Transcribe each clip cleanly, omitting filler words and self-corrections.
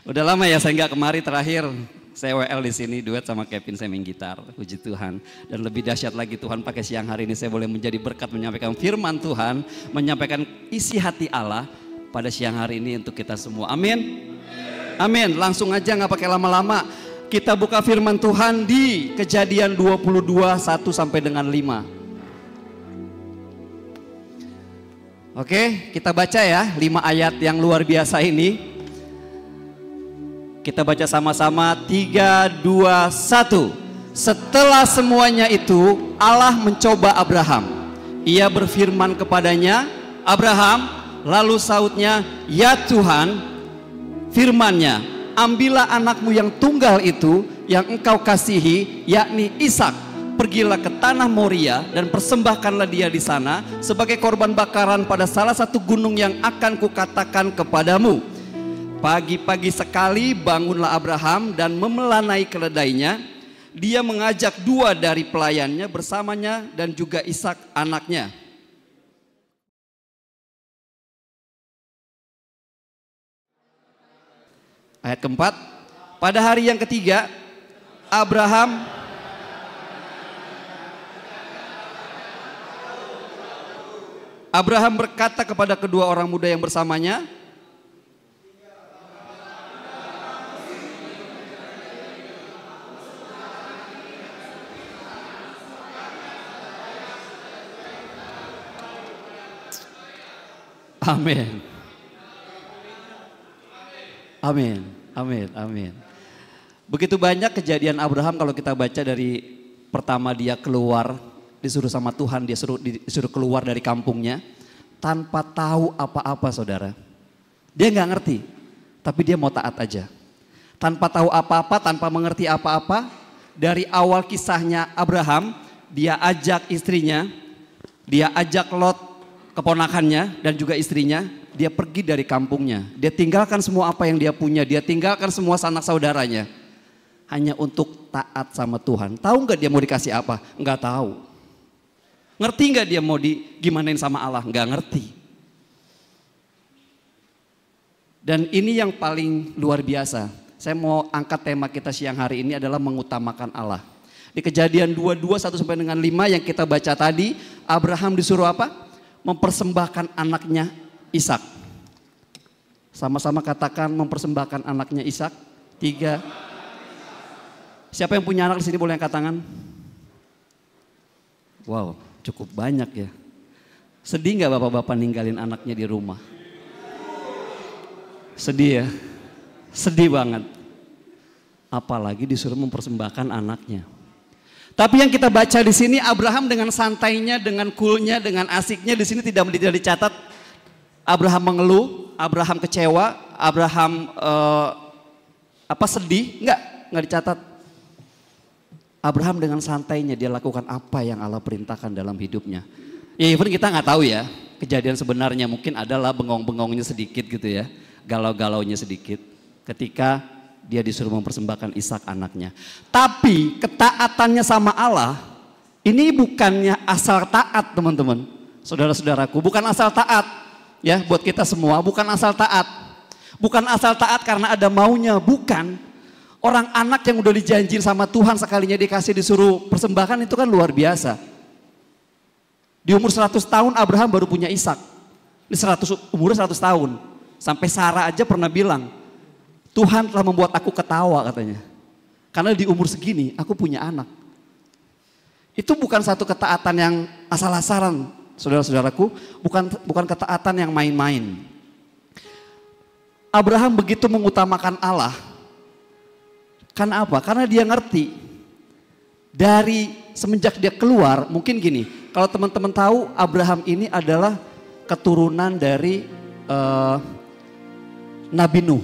Udah lama ya saya nggak kemari, terakhir saya WL di sini duet sama Kevin, saya main gitar. Puji Tuhan. Dan lebih dahsyat lagi Tuhan pakai siang hari ini saya boleh menjadi berkat menyampaikan firman Tuhan, menyampaikan isi hati Allah pada siang hari ini untuk kita semua. Amin. Amin. Langsung aja nggak pakai lama-lama. Kita buka firman Tuhan di Kejadian 22 1 sampai dengan 5. Oke, kita baca ya 5 ayat yang luar biasa ini. Kita baca sama-sama 3, 2, 1. Setelah semuanya itu Allah mencoba Abraham. Ia berfirman kepadanya, Abraham, lalu sautnya, ya Tuhan, firman-Nya, ambillah anakmu yang tunggal itu yang engkau kasihi, yakni Ishak. Pergilah ke tanah Moria dan persembahkanlah dia di sana sebagai korban bakaran pada salah satu gunung yang akan kukatakan kepadamu. Pagi-pagi sekali bangunlah Abraham dan memelanai keledainya. Dia mengajak 2 dari pelayannya bersamanya dan juga Ishak anaknya. Ayat keempat, pada hari yang ketiga Abraham berkata kepada kedua orang muda yang bersamanya, amin. Amin, amin, amin. Begitu banyak kejadian Abraham kalau kita baca dari pertama dia keluar, disuruh sama Tuhan, dia disuruh keluar dari kampungnya tanpa tahu apa-apa saudara. Dia nggak ngerti, tapi dia mau taat aja. Tanpa tahu apa-apa, tanpa mengerti apa-apa, dari awal kisahnya Abraham, dia ajak istrinya, dia ajak Lot, keponakannya dan juga istrinya, dia pergi dari kampungnya. Dia tinggalkan semua apa yang dia punya, dia tinggalkan semua sanak saudaranya. Hanya untuk taat sama Tuhan. Tahu nggak dia mau dikasih apa? Nggak tahu. Ngerti nggak dia mau gimanain sama Allah? Nggak ngerti. Dan ini yang paling luar biasa. Saya mau angkat tema kita siang hari ini adalah mengutamakan Allah. Di Kejadian 22 1 sampai dengan 5 yang kita baca tadi, Abraham disuruh apa? Mempersembahkan anaknya Ishak. Sama-sama katakan mempersembahkan anaknya Ishak. 3. Siapa yang punya anak di sini boleh angkat tangan? Wow, cukup banyak ya. Sedih nggak bapak-bapak ninggalin anaknya di rumah? Sedih ya? Sedih banget. Apalagi disuruh mempersembahkan anaknya. Tapi yang kita baca di sini Abraham dengan santainya, dengan coolnya, dengan asiknya, di sini tidak dicatat Abraham mengeluh, Abraham kecewa, Abraham sedih, enggak dicatat. Abraham dengan santainya dia lakukan apa yang Allah perintahkan dalam hidupnya. Ya even kita nggak tahu ya kejadian sebenarnya, mungkin adalah bengong-bengongnya sedikit gitu ya, galau-galaunya sedikit ketika dia disuruh mempersembahkan Ishak anaknya. Tapi ketaatannya sama Allah ini bukannya asal taat teman-teman, saudara-saudaraku, bukan asal taat ya buat kita semua, bukan asal taat. Bukan asal taat karena ada maunya, bukan. Orang anak yang udah dijanjin sama Tuhan sekalinya dikasih disuruh persembahkan itu kan luar biasa. Di umur 100 tahun Abraham baru punya Ishak. Ini umurnya 100 tahun. Sampai Sarah aja pernah bilang, Tuhan telah membuat aku ketawa katanya. Karena di umur segini aku punya anak. Itu bukan satu ketaatan yang asal-asalan, saudara-saudaraku. Bukan ketaatan yang main-main. Abraham begitu mengutamakan Allah. Karena apa? Karena dia ngerti. Dari semenjak dia keluar, mungkin gini. Kalau teman-teman tahu Abraham ini adalah keturunan dari Nabi Nuh.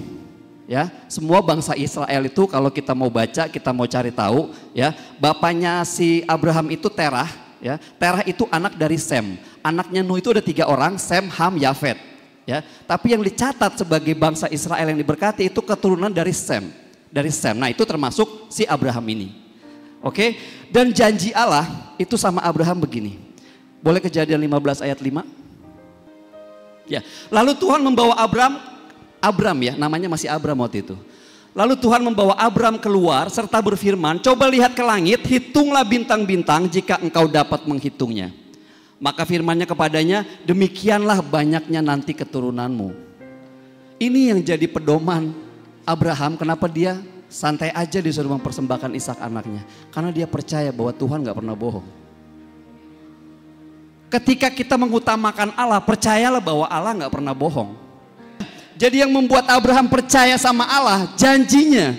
Ya, semua bangsa Israel itu kalau kita mau baca, kita mau cari tahu, ya, bapaknya si Abraham itu Terah, ya. Terah itu anak dari Sem. Anaknya Nuh itu ada 3 orang, Sem, Ham, Yafet, ya. Tapi yang dicatat sebagai bangsa Israel yang diberkati itu keturunan dari Sem, Nah, itu termasuk si Abraham ini. Oke? Dan janji Allah itu sama Abraham begini. Boleh Kejadian 15 ayat 5? Ya. Lalu Tuhan membawa Abram ya, namanya masih Abram waktu itu. Lalu Tuhan membawa Abram keluar serta berfirman, coba lihat ke langit, hitunglah bintang-bintang jika engkau dapat menghitungnya. Maka firman-Nya kepadanya, demikianlah banyaknya nanti keturunanmu. Ini yang jadi pedoman Abraham, kenapa dia santai aja disuruh mempersembahkan Ishak anaknya. Karena dia percaya bahwa Tuhan gak pernah bohong. Ketika kita mengutamakan Allah, percayalah bahwa Allah gak pernah bohong. Jadi yang membuat Abraham percaya sama Allah, janjinya.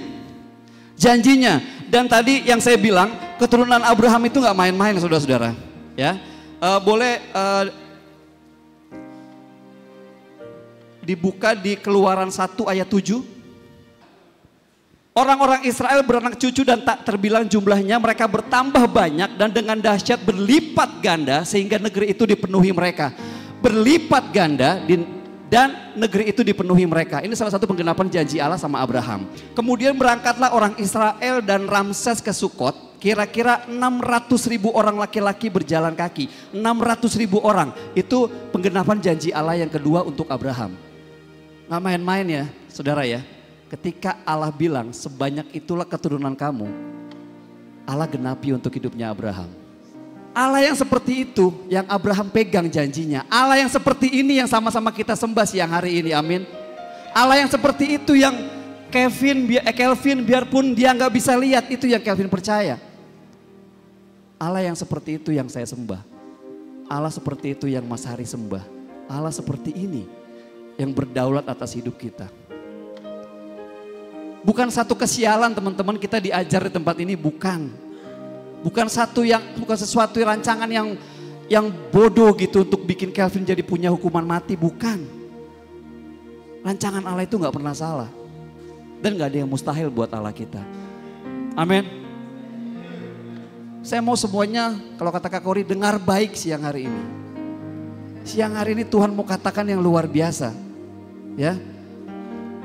Dan tadi yang saya bilang, keturunan Abraham itu gak main-main saudara-saudara. Ya, boleh dibuka di Keluaran 1 ayat 7. Orang-orang Israel beranak cucu dan tak terbilang jumlahnya, mereka bertambah banyak dan dengan dahsyat berlipat ganda sehingga negeri itu dipenuhi mereka. Berlipat ganda dan negeri itu dipenuhi mereka. Ini salah satu penggenapan janji Allah sama Abraham. Kemudian berangkatlah orang Israel dan Ramses ke Sukot. Kira-kira 600.000 orang laki-laki berjalan kaki. 600.000 orang. Itu penggenapan janji Allah yang kedua untuk Abraham. Nggak main-main ya saudara ya. Ketika Allah bilang sebanyak itulah keturunan kamu. Allah genapi untuk hidupnya Abraham. Allah yang seperti itu yang Abraham pegang janjinya. Allah yang seperti ini yang sama-sama kita sembah siang hari ini, amin. Allah yang seperti itu yang Kelvin biarpun dia nggak bisa lihat, itu yang Kelvin percaya. Allah yang seperti itu yang saya sembah. Allah seperti itu yang Mas Hari sembah. Allah seperti ini yang berdaulat atas hidup kita. Bukan satu kesialan teman-teman kita diajar di tempat ini, bukan. Bukan sesuatu rancangan yang bodoh gitu untuk bikin Kelvin jadi punya hukuman mati, bukan. Rancangan Allah itu gak pernah salah. Dan gak ada yang mustahil buat Allah kita. Amin. Saya mau semuanya, kalau kata Kak Kori, dengar baik siang hari ini. Siang hari ini Tuhan mau katakan yang luar biasa. Ya.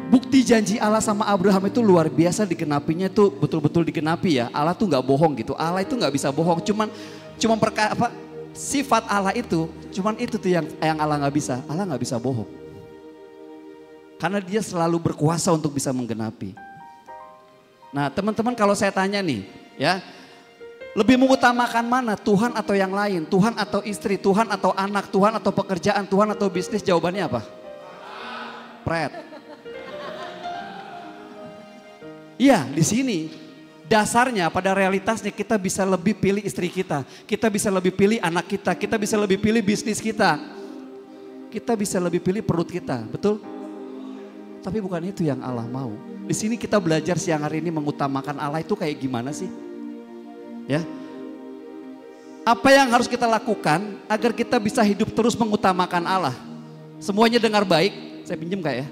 Bukti janji Allah sama Abraham itu luar biasa, digenapinya itu betul-betul digenapi ya. Allah tuh gak bohong gitu. Allah itu gak bisa bohong. Cuman sifat Allah itu, cuman itu tuh yang Allah gak bisa. Allah gak bisa bohong. Karena dia selalu berkuasa untuk bisa menggenapi. Nah teman-teman, kalau saya tanya nih ya, lebih mengutamakan mana, Tuhan atau yang lain? Tuhan atau istri, Tuhan atau anak, Tuhan atau pekerjaan, Tuhan atau bisnis? Jawabannya apa? Pret. Iya, di sini dasarnya pada realitasnya kita bisa lebih pilih istri kita bisa lebih pilih anak kita bisa lebih pilih bisnis kita bisa lebih pilih perut kita, betul? Tapi bukan itu yang Allah mau. Di sini kita belajar siang hari ini mengutamakan Allah itu kayak gimana sih? Ya, apa yang harus kita lakukan agar kita bisa hidup terus mengutamakan Allah? Semuanya dengar baik, saya pinjem Kak ya.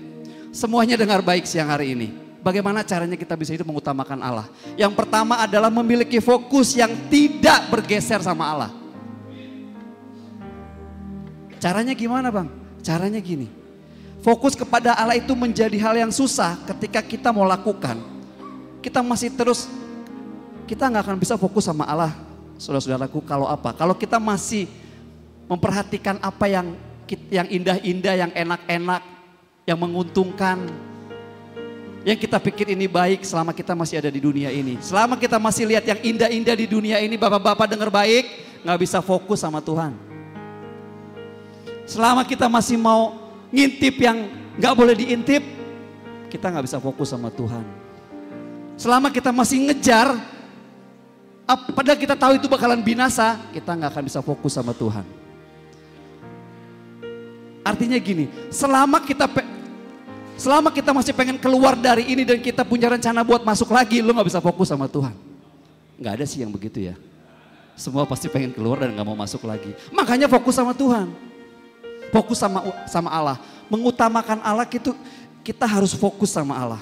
Semuanya dengar baik siang hari ini. Bagaimana caranya kita bisa hidup mengutamakan Allah? Yang pertama adalah memiliki fokus yang tidak bergeser sama Allah. Caranya gimana Bang? Caranya gini. Fokus kepada Allah itu menjadi hal yang susah ketika kita mau lakukan. Kita nggak akan bisa fokus sama Allah. Saudara-saudaraku, kalau apa? Kalau kita masih memperhatikan apa yang indah-indah, yang enak-enak, yang menguntungkan, yang kita pikir ini baik selama kita masih ada di dunia ini. Selama kita masih lihat yang indah-indah di dunia ini, bapak-bapak dengar baik, gak bisa fokus sama Tuhan. Selama kita masih mau ngintip yang gak boleh diintip, kita gak bisa fokus sama Tuhan. Selama kita masih ngejar, padahal kita tahu itu bakalan binasa, kita gak akan bisa fokus sama Tuhan. Artinya gini, selama kita masih pengen keluar dari ini dan kita punya rencana buat masuk lagi, lo gak bisa fokus sama Tuhan. Gak ada sih yang begitu ya. Semua pasti pengen keluar dan gak mau masuk lagi. Makanya fokus sama Tuhan. Fokus sama Allah. Mengutamakan Allah itu kita harus fokus sama Allah.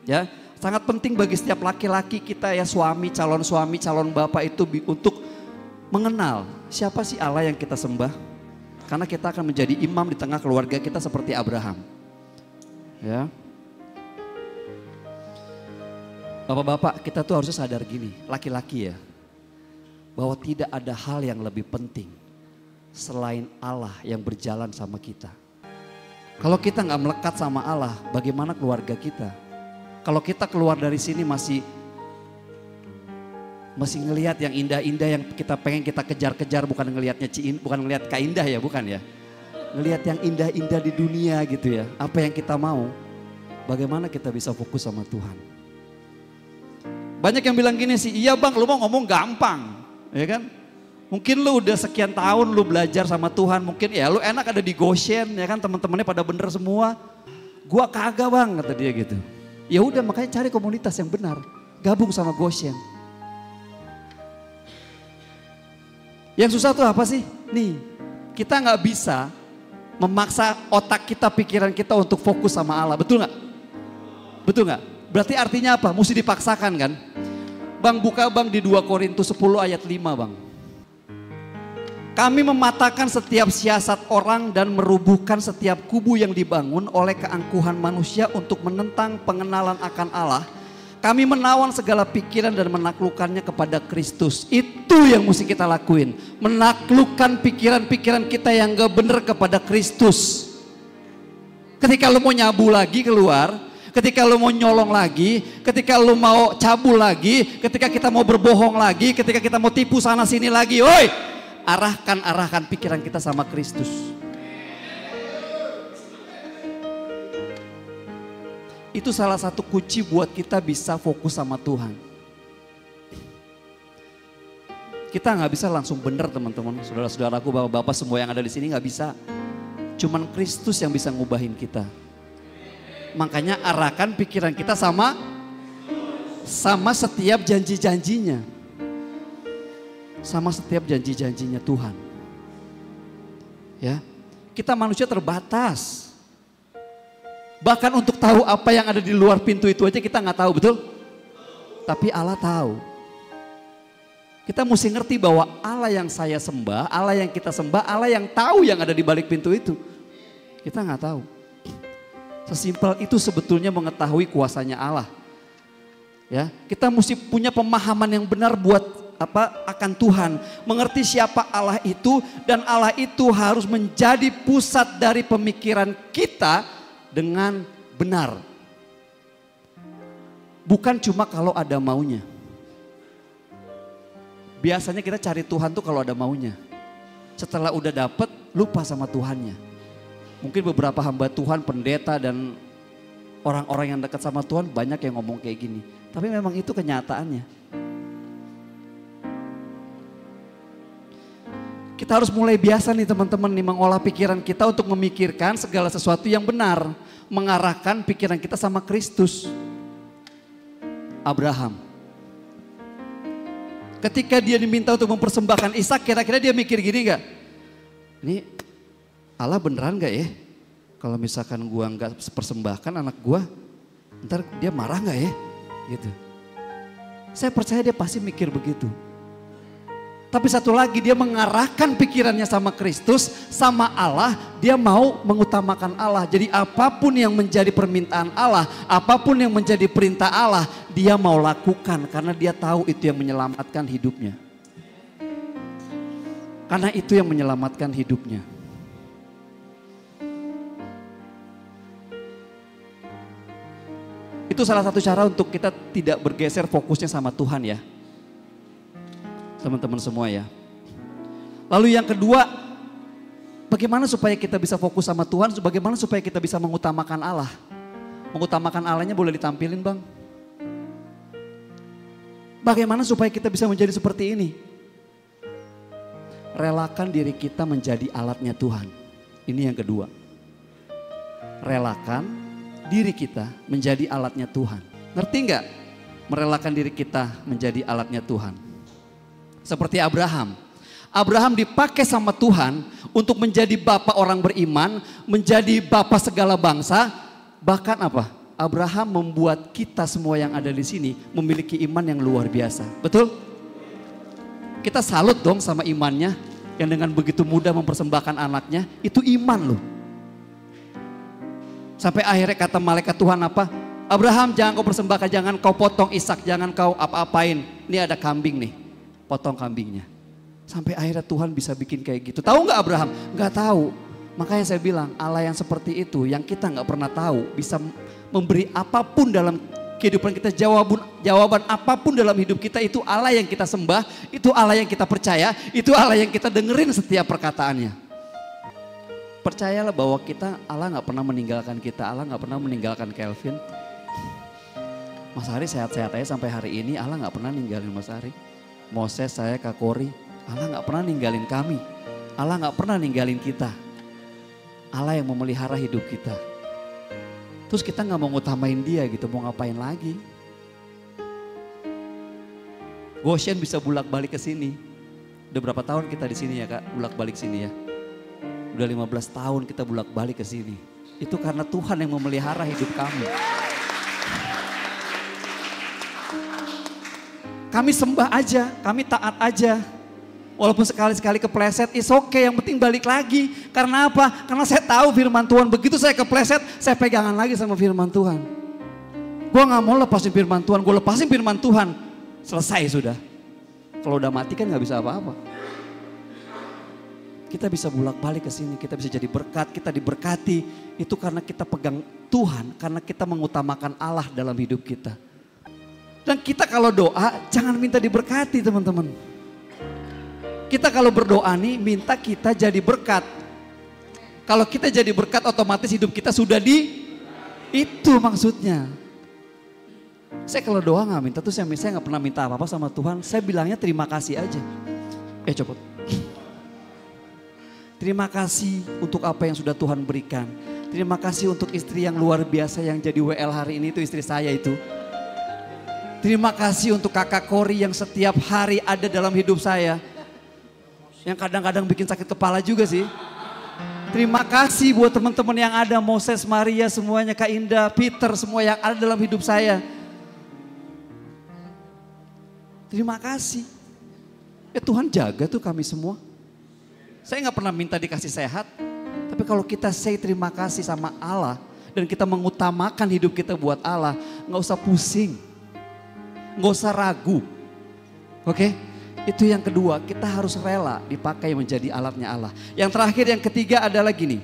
Ya, sangat penting bagi setiap laki-laki kita ya, suami, calon bapak itu untuk mengenal siapa sih Allah yang kita sembah. Karena kita akan menjadi imam di tengah keluarga kita seperti Abraham. Ya. Bapak-bapak, kita tuh harusnya sadar gini, laki-laki ya. Bahwa tidak ada hal yang lebih penting selain Allah yang berjalan sama kita. Kalau kita nggak melekat sama Allah, bagaimana keluarga kita? Kalau kita keluar dari sini masih ngelihat yang indah-indah yang kita pengen kita kejar-kejar, bukan ngelihatnya bukan ngelihat Kak Indah ya, bukan ya. Ngelihat yang indah-indah di dunia gitu ya. Apa yang kita mau? Bagaimana kita bisa fokus sama Tuhan? Banyak yang bilang gini sih, iya bang lu mau ngomong gampang, ya kan? Mungkin lu udah sekian tahun lu belajar sama Tuhan, mungkin ya lu enak ada di Goshen, ya kan teman-temannya pada bener semua. Gua kagak bang, kata dia gitu. Ya udah makanya cari komunitas yang benar, gabung sama Goshen. Yang susah tuh apa sih? Nih, kita nggak bisa memaksa otak kita, pikiran kita untuk fokus sama Allah, betul nggak? Betul nggak? Berarti artinya apa? Mesti dipaksakan kan? Bang buka bang di 2 Korintus 10 ayat 5 bang. Kami mematahkan setiap siasat orang dan merubuhkan setiap kubu yang dibangun oleh keangkuhan manusia untuk menentang pengenalan akan Allah. Kami menawan segala pikiran dan menaklukkannya kepada Kristus. Itu yang mesti kita lakuin. Menaklukkan pikiran-pikiran kita yang gak bener kepada Kristus. Ketika lu mau nyabu lagi keluar, ketika lu mau nyolong lagi, ketika lu mau cabul lagi, ketika kita mau berbohong lagi, ketika kita mau tipu sana sini lagi, oi, arahkan pikiran kita sama Kristus. Itu salah satu kunci buat kita bisa fokus sama Tuhan. Kita nggak bisa langsung bener teman-teman, saudara-saudaraku, bapak-bapak semua yang ada di sini nggak bisa. Cuman Kristus yang bisa ngubahin kita. Makanya arahkan pikiran kita sama setiap janji-janjinya. Sama setiap janji-janjinya Tuhan. Ya, kita manusia terbatas. Bahkan untuk tahu apa yang ada di luar pintu itu aja kita nggak tahu, betul? Tapi Allah tahu. Kita mesti ngerti bahwa Allah yang saya sembah, Allah yang kita sembah, Allah yang tahu yang ada di balik pintu itu. Kita nggak tahu. Sesimpel itu sebetulnya mengetahui kuasanya Allah. Ya, kita mesti punya pemahaman yang benar buat akan Tuhan, mengerti siapa Allah itu, dan Allah itu harus menjadi pusat dari pemikiran kita dengan benar. Bukan cuma kalau ada maunya. Biasanya kita cari Tuhan tuh kalau ada maunya. Setelah udah dapet, lupa sama Tuhannya. Mungkin beberapa hamba Tuhan, pendeta dan orang-orang yang dekat sama Tuhan banyak yang ngomong kayak gini. Tapi memang itu kenyataannya. Kita harus mulai biasa nih teman-teman nih mengolah pikiran kita untuk memikirkan segala sesuatu yang benar. Mengarahkan pikiran kita sama Kristus. Abraham. Ketika dia diminta untuk mempersembahkan Ishak, kira-kira dia mikir gini gak? Ini Allah beneran gak ya? Kalau misalkan gua gak persembahkan anak gua, ntar dia marah gak ya? Gitu. Saya percaya dia pasti mikir begitu. Tapi satu lagi, dia mengarahkan pikirannya sama Kristus, sama Allah, dia mau mengutamakan Allah. Jadi apapun yang menjadi permintaan Allah, apapun yang menjadi perintah Allah, dia mau lakukan karena dia tahu itu yang menyelamatkan hidupnya. Karena itu yang menyelamatkan hidupnya. Itu salah satu cara untuk kita tidak bergeser fokusnya sama Tuhan ya. Teman-teman semua ya. Lalu yang kedua, bagaimana supaya kita bisa fokus sama Tuhan, bagaimana supaya kita bisa mengutamakan Allah. Mengutamakan Allahnya boleh ditampilin bang. Bagaimana supaya kita bisa menjadi seperti ini? Relakan diri kita menjadi alatnya Tuhan. Ini yang kedua. Relakan diri kita menjadi alatnya Tuhan. Ngerti nggak? Merelakan diri kita menjadi alatnya Tuhan. Seperti Abraham. Abraham dipakai sama Tuhan untuk menjadi bapak orang beriman, menjadi bapak segala bangsa. Bahkan apa? Abraham membuat kita semua yang ada di sini memiliki iman yang luar biasa. Betul? Kita salut dong sama imannya yang dengan begitu mudah mempersembahkan anaknya. Itu iman loh. Sampai akhirnya kata malaikat Tuhan apa? Abraham jangan kau persembahkan, jangan kau potong Ishak, jangan kau apa-apain. Ini ada kambing nih. Potong kambingnya. Sampai akhirnya Tuhan bisa bikin kayak gitu. Tahu nggak Abraham? Nggak tahu. Makanya saya bilang Allah yang seperti itu yang kita nggak pernah tahu bisa memberi apapun dalam kehidupan kita, jawaban apapun dalam hidup kita, itu Allah yang kita sembah, itu Allah yang kita percaya, itu Allah yang kita dengerin setiap perkataannya. Percayalah bahwa Allah nggak pernah meninggalkan kita, Allah nggak pernah meninggalkan Kelvin. Mas Hari sehat-sehat aja sampai hari ini, Allah nggak pernah ninggalin Mas Hari. Moses, saya, Kak Kori, Allah nggak pernah ninggalin kami, Allah nggak pernah ninggalin kita. Allah yang memelihara hidup kita. Terus kita nggak mau ngutamain dia gitu, mau ngapain lagi? Goshen bisa bolak-balik ke sini. Udah berapa tahun kita di sini ya Kak, bolak-balik sini ya? Udah 15 tahun kita bolak-balik ke sini. Itu karena Tuhan yang memelihara hidup kami. Kami sembah aja, kami taat aja. Walaupun sekali-sekali kepleset, it's okay, yang penting balik lagi. Karena apa? Karena saya tahu firman Tuhan. Begitu saya kepleset, saya pegangan lagi sama firman Tuhan. Gue gak mau lepasin firman Tuhan, gue lepasin firman Tuhan. Selesai sudah. Kalau udah mati kan gak bisa apa-apa. Kita bisa bolak-balik ke sini, kita bisa jadi berkat, kita diberkati. Itu karena kita pegang Tuhan, karena kita mengutamakan Allah dalam hidup kita. Dan kita kalau doa, jangan minta diberkati teman-teman. Kita kalau berdoa nih minta kita jadi berkat. Kalau kita jadi berkat otomatis hidup kita sudah itu maksudnya. Saya kalau doa gak minta tuh saya gak pernah minta apa-apa sama Tuhan. Saya bilangnya terima kasih aja. Coba. Terima kasih untuk apa yang sudah Tuhan berikan. Terima kasih untuk istri yang luar biasa yang jadi WL hari ini, itu istri saya itu. Terima kasih untuk kakak Kori yang setiap hari ada dalam hidup saya. Yang kadang-kadang bikin sakit kepala juga sih. Terima kasih buat teman-teman yang ada, Moses, Maria, semuanya, Kak Indah, Peter, semua yang ada dalam hidup saya. Terima kasih. Tuhan jaga tuh kami semua. Saya gak pernah minta dikasih sehat. Tapi kalau kita say terima kasih sama Allah dan kita mengutamakan hidup kita buat Allah, gak usah pusing. Gak usah ragu. Oke? Itu yang kedua, kita harus rela dipakai menjadi alatnya Allah. Yang terakhir, yang ketiga adalah gini.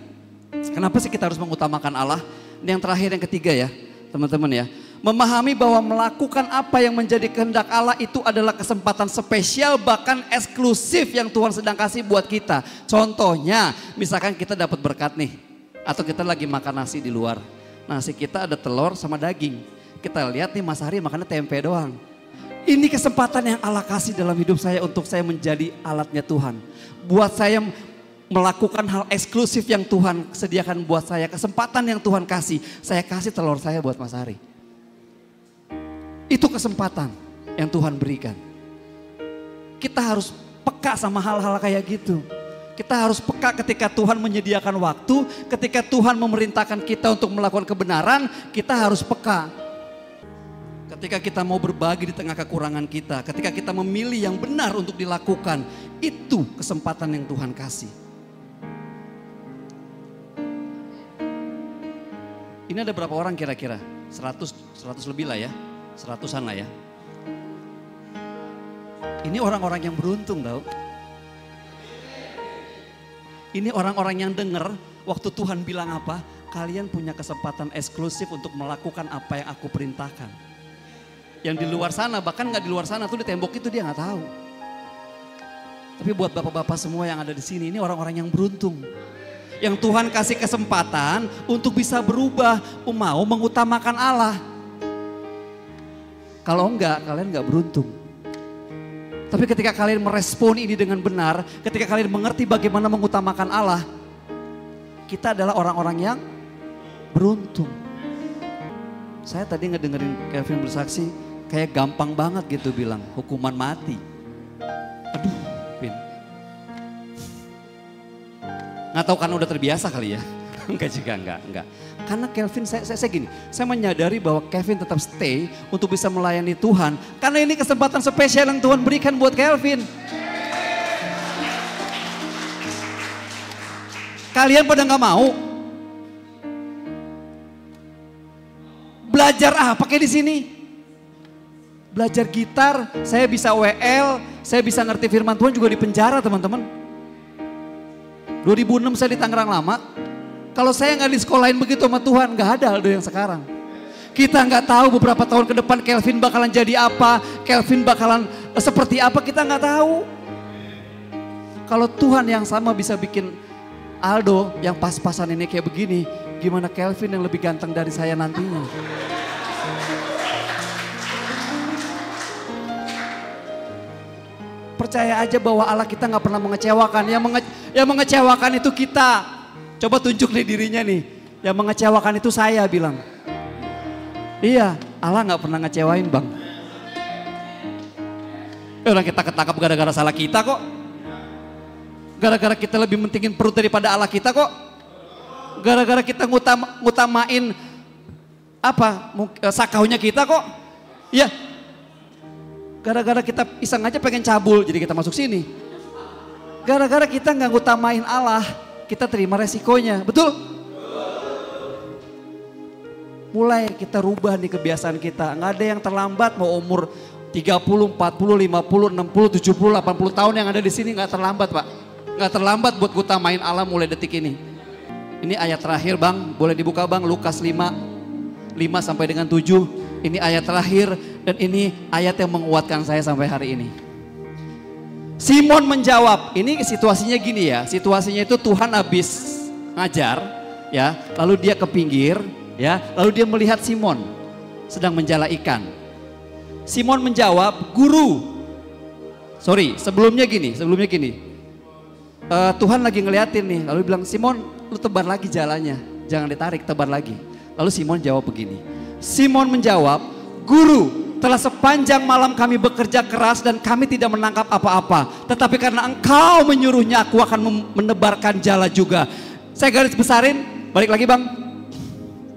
Kenapa sih kita harus mengutamakan Allah? Yang terakhir, yang ketiga ya teman-teman ya. Memahami bahwa melakukan apa yang menjadi kehendak Allah itu adalah kesempatan spesial bahkan eksklusif yang Tuhan sedang kasih buat kita. Contohnya misalkan kita dapat berkat nih. Atau kita lagi makan nasi di luar. Nasi kita ada telur sama daging. Kita lihat nih Mas Hari makannya tempe doang. Ini kesempatan yang Allah kasih dalam hidup saya untuk saya menjadi alatnya Tuhan. Buat saya melakukan hal eksklusif yang Tuhan sediakan buat saya. Kesempatan yang Tuhan kasih. Saya kasih telur saya buat Mas Hari. Itu kesempatan yang Tuhan berikan. Kita harus peka sama hal-hal kayak gitu. Kita harus peka ketika Tuhan menyediakan waktu. Ketika Tuhan memerintahkan kita untuk melakukan kebenaran. Kita harus peka. Ketika kita mau berbagi di tengah kekurangan kita, ketika kita memilih yang benar untuk dilakukan, itu kesempatan yang Tuhan kasih. Ini ada berapa orang kira-kira? 100 lebih lah ya, 100-an lah ya. Ini orang-orang yang beruntung tau. Ini orang-orang yang dengar waktu Tuhan bilang apa? Kalian punya kesempatan eksklusif untuk melakukan apa yang aku perintahkan. Yang di luar sana, bahkan gak di luar sana tuh di tembok itu dia gak tahu. Tapi buat bapak-bapak semua yang ada di sini, ini orang-orang yang beruntung. Yang Tuhan kasih kesempatan untuk bisa berubah, mau mengutamakan Allah. Kalau enggak, kalian gak beruntung. Tapi ketika kalian merespon ini dengan benar, ketika kalian mengerti bagaimana mengutamakan Allah, kita adalah orang-orang yang beruntung. Saya tadi ngedengerin Kelvin bersaksi, kayak gampang banget gitu bilang, hukuman mati. Aduh, Vin. Nggak tahu kan udah terbiasa kali ya? Enggak juga, enggak. Karena Kelvin, saya gini, saya menyadari bahwa Kelvin tetap stay untuk bisa melayani Tuhan. Karena ini kesempatan spesial yang Tuhan berikan buat Kelvin. Kalian pada nggak mau? Belajar pakai di sini. Belajar gitar, saya bisa WL, saya bisa ngerti firman Tuhan juga di penjara teman-teman. 2006 saya di Tangerang Lama. Kalau saya nggak disekolahin begitu sama Tuhan, nggak ada Aldo yang sekarang. Kita nggak tahu beberapa tahun ke depan Kelvin bakalan jadi apa, Kelvin bakalan seperti apa, kita nggak tahu. Kalau Tuhan yang sama bisa bikin Aldo yang pas-pasan ini kayak begini, gimana Kelvin yang lebih ganteng dari saya nantinya? Percaya aja bahwa Allah kita nggak pernah mengecewakan. Yang mengecewakan itu kita. Coba tunjuk nih dirinya nih. Yang mengecewakan itu saya bilang. Iya, Allah nggak pernah ngecewain bang. Orang kita ketangkap gara-gara salah kita kok. Gara-gara kita lebih mentingin perut daripada Allah kita kok. Gara-gara kita ngutamain sakaunya kita kok. Iya. Gara-gara kita iseng aja pengen cabul, jadi kita masuk sini. Gara-gara kita nggak ngutamain Allah, kita terima resikonya, betul? Mulai kita rubah nih kebiasaan kita. Nggak ada yang terlambat, mau umur 30, 40, 50, 60, 70, 80 tahun yang ada di sini nggak terlambat Pak. Nggak terlambat buat ngutamain Allah mulai detik ini. Ini ayat terakhir Bang, boleh dibuka Bang, Lukas 5 sampai dengan 7. Ini ayat terakhir dan ini ayat yang menguatkan saya sampai hari ini. Simon menjawab, ini situasinya gini ya, situasinya itu Tuhan habis ngajar ya, lalu dia ke pinggir ya, lalu dia melihat Simon sedang menjala ikan. Simon menjawab, guru, sebelumnya gini, Tuhan lagi ngeliatin nih, lalu bilang Simon lu tebar lagi jalannya, jangan ditarik, tebar lagi. Lalu Simon jawab begini, Simon menjawab, guru, telah sepanjang malam kami bekerja keras dan kami tidak menangkap apa-apa. Tetapi karena engkau menyuruhnya aku akan menebarkan jala juga. Saya garis besarin, balik lagi bang.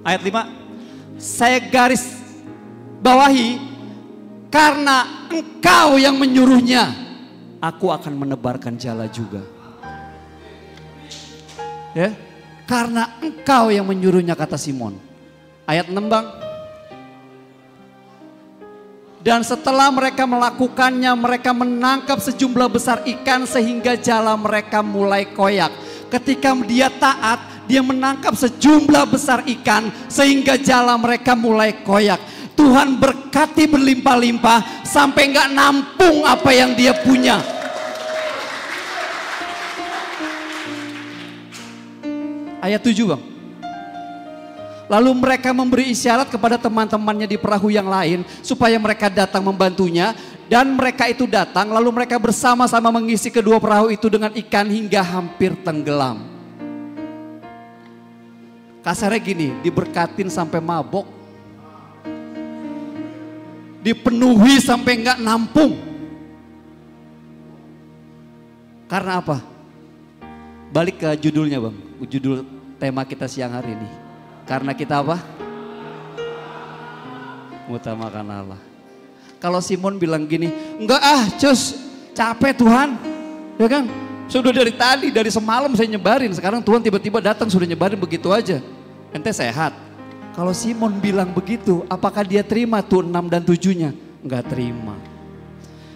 Ayat 5, saya garis bawahi, karena engkau yang menyuruhnya, aku akan menebarkan jala juga. Ya, karena engkau yang menyuruhnya kata Simon. Ayat 6 bang. Dan setelah mereka melakukannya, mereka menangkap sejumlah besar ikan sehingga jala mereka mulai koyak. Ketika dia taat, dia menangkap sejumlah besar ikan sehingga jala mereka mulai koyak. Tuhan berkati berlimpah-limpah sampai nggak nampung apa yang dia punya. Ayat 7 bang. Lalu mereka memberi isyarat kepada teman-temannya di perahu yang lain supaya mereka datang membantunya. Dan mereka itu datang, lalu mereka bersama-sama mengisi kedua perahu itu dengan ikan hingga hampir tenggelam. Kasarnya gini, diberkatin sampai mabok. Dipenuhi sampai nggak nampung. Karena apa? Balik ke judulnya bang, judul tema kita siang hari ini. Karena kita apa? Mengutamakan Allah. Kalau Simon bilang gini, enggak cus, capek Tuhan. Ya kan? Sudah dari tadi, dari semalam saya nyebarin. Sekarang Tuhan tiba-tiba datang sudah nyebarin begitu aja. Ente sehat. Kalau Simon bilang begitu, apakah dia terima tuh 6 dan 7-nya? Enggak terima.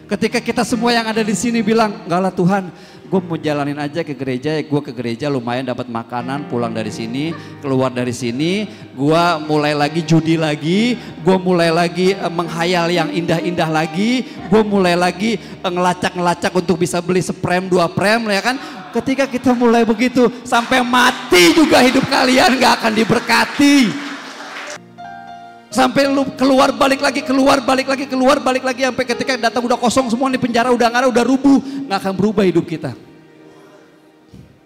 Ketika kita semua yang ada di sini bilang, enggak lah Tuhan, gue mau jalanin aja ke gereja, gue ke gereja lumayan dapat makanan, pulang dari sini, keluar dari sini, gue mulai lagi judi lagi, gue mulai lagi menghayal yang indah-indah lagi, gue mulai lagi ngelacak-ngelacak untuk bisa beli seprem 2 prem ya kan. Ketika kita mulai begitu, sampai mati juga hidup kalian gak akan diberkati. Sampai lu keluar balik lagi, sampai ketika datang udah kosong semua di penjara, udah nggak ada, udah rubuh, nggak akan berubah hidup kita.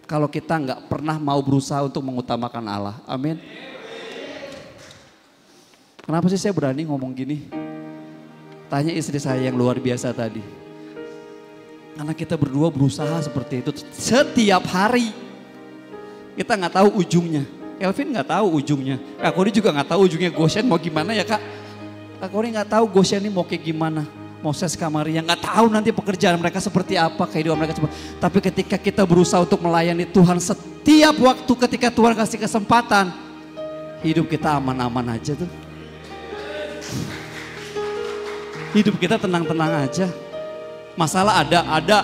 Kalau kita nggak pernah mau berusaha untuk mengutamakan Allah, amin. Kenapa sih saya berani ngomong gini? Tanya istri saya yang luar biasa tadi. Karena kita berdua berusaha seperti itu setiap hari. Kita nggak tahu ujungnya. Kelvin nggak tahu ujungnya. Kak Kori juga nggak tahu ujungnya Goshen mau gimana ya kak. Kak Kori nggak tahu Goshen ini mau kayak gimana. Moses Kamaria nggak tahu nanti pekerjaan mereka seperti apa, kehidupan mereka seperti. Tapi ketika kita berusaha untuk melayani Tuhan setiap waktu ketika Tuhan kasih kesempatan, hidup kita aman-aman aja tuh. Hidup kita tenang-tenang aja. Masalah ada.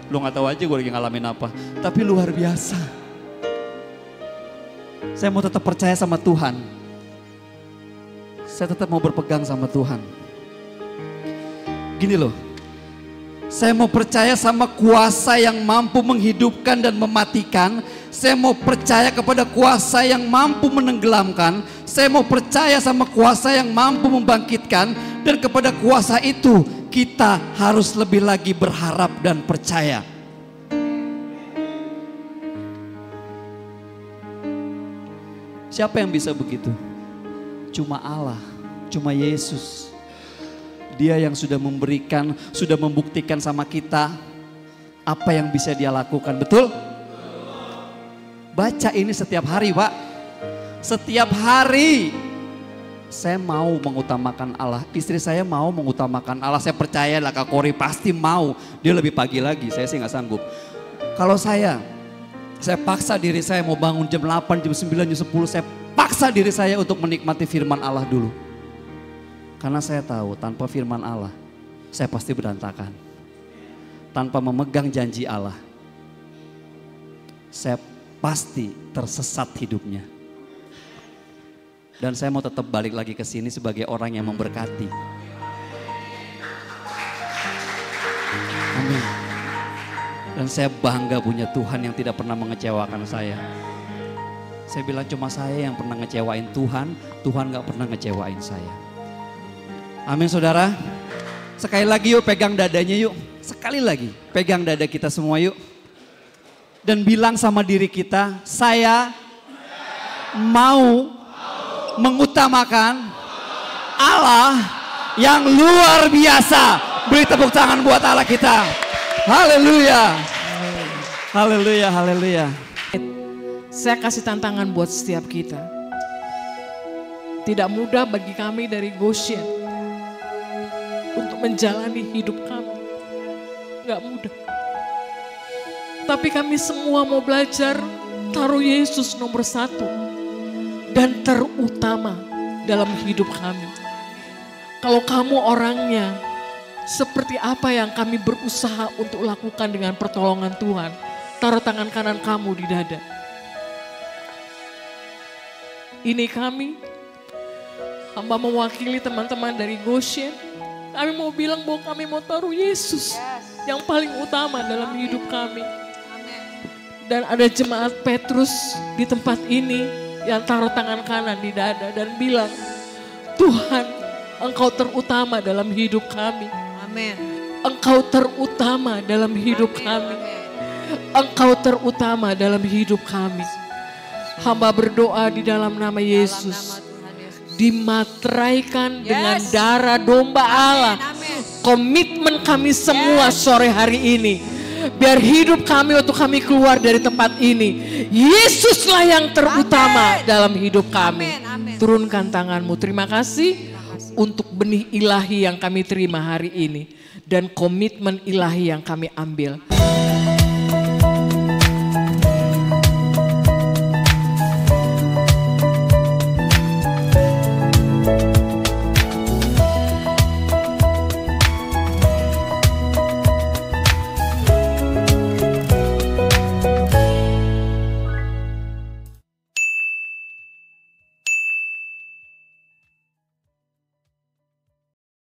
Lu gak tahu aja gue lagi ngalamin apa. Tapi luar biasa. Saya mau tetap percaya sama Tuhan. Saya tetap mau berpegang sama Tuhan. Gini loh. Saya mau percaya sama kuasa yang mampu menghidupkan dan mematikan. Saya mau percaya kepada kuasa yang mampu menenggelamkan. Saya mau percaya sama kuasa yang mampu membangkitkan. Dan kepada kuasa itu kita harus lebih lagi berharap dan percaya. Siapa yang bisa begitu? Cuma Allah, cuma Yesus. Dia yang sudah memberikan, sudah membuktikan sama kita apa yang bisa dia lakukan, betul? Baca ini setiap hari, Pak. Setiap hari saya mau mengutamakan Allah. Istri saya mau mengutamakan Allah. Saya percaya lah Kak Kori pasti mau. Dia lebih pagi lagi, saya sih gak sanggup. Kalau saya paksa diri saya mau bangun jam 8, jam 9, jam 10. Saya paksa diri saya untuk menikmati firman Allah dulu. Karena saya tahu tanpa firman Allah, saya pasti berantakan. Tanpa memegang janji Allah, saya pasti tersesat hidupnya. Dan saya mau tetap balik lagi ke sini sebagai orang yang memberkati. Amin. Dan saya bangga punya Tuhan yang tidak pernah mengecewakan saya. Saya bilang cuma saya yang pernah ngecewain Tuhan, Tuhan gak pernah ngecewain saya. Amin saudara. Sekali lagi yuk pegang dadanya yuk. Sekali lagi pegang dada kita semua yuk. Dan bilang sama diri kita, saya mau mengutamakan Allah yang luar biasa. Beri tepuk tangan buat Allah kita. Haleluya. Haleluya, haleluya. Saya kasih tantangan buat setiap kita. Tidak mudah bagi kami dari Goshen untuk menjalani hidup kami. Gak mudah. Tapi kami semua mau belajar taruh Yesus nomor 1 dan terutama dalam hidup kami. Kalau kamu orangnya seperti apa yang kami berusaha untuk lakukan dengan pertolongan Tuhan, taruh tangan kanan kamu di dada. Ini kami, hamba mewakili teman-teman dari Goshen. Kami mau bilang bahwa kami mau taruh Yesus yang paling utama dalam hidup kami. Dan ada jemaat Petrus di tempat ini yang taruh tangan kanan di dada dan bilang, Tuhan, Engkau terutama dalam hidup kami. Amin. Engkau terutama dalam hidup kami. Engkau terutama dalam hidup kami. Hamba berdoa di dalam nama Yesus. Dimateraikan dengan darah domba Allah. Komitmen kami semua sore hari ini. Biar hidup kami waktu kami keluar dari tempat ini. Yesuslah yang terutama dalam hidup kami. Turunkan tanganmu. Terima kasih untuk benih ilahi yang kami terima hari ini. Dan komitmen ilahi yang kami ambil.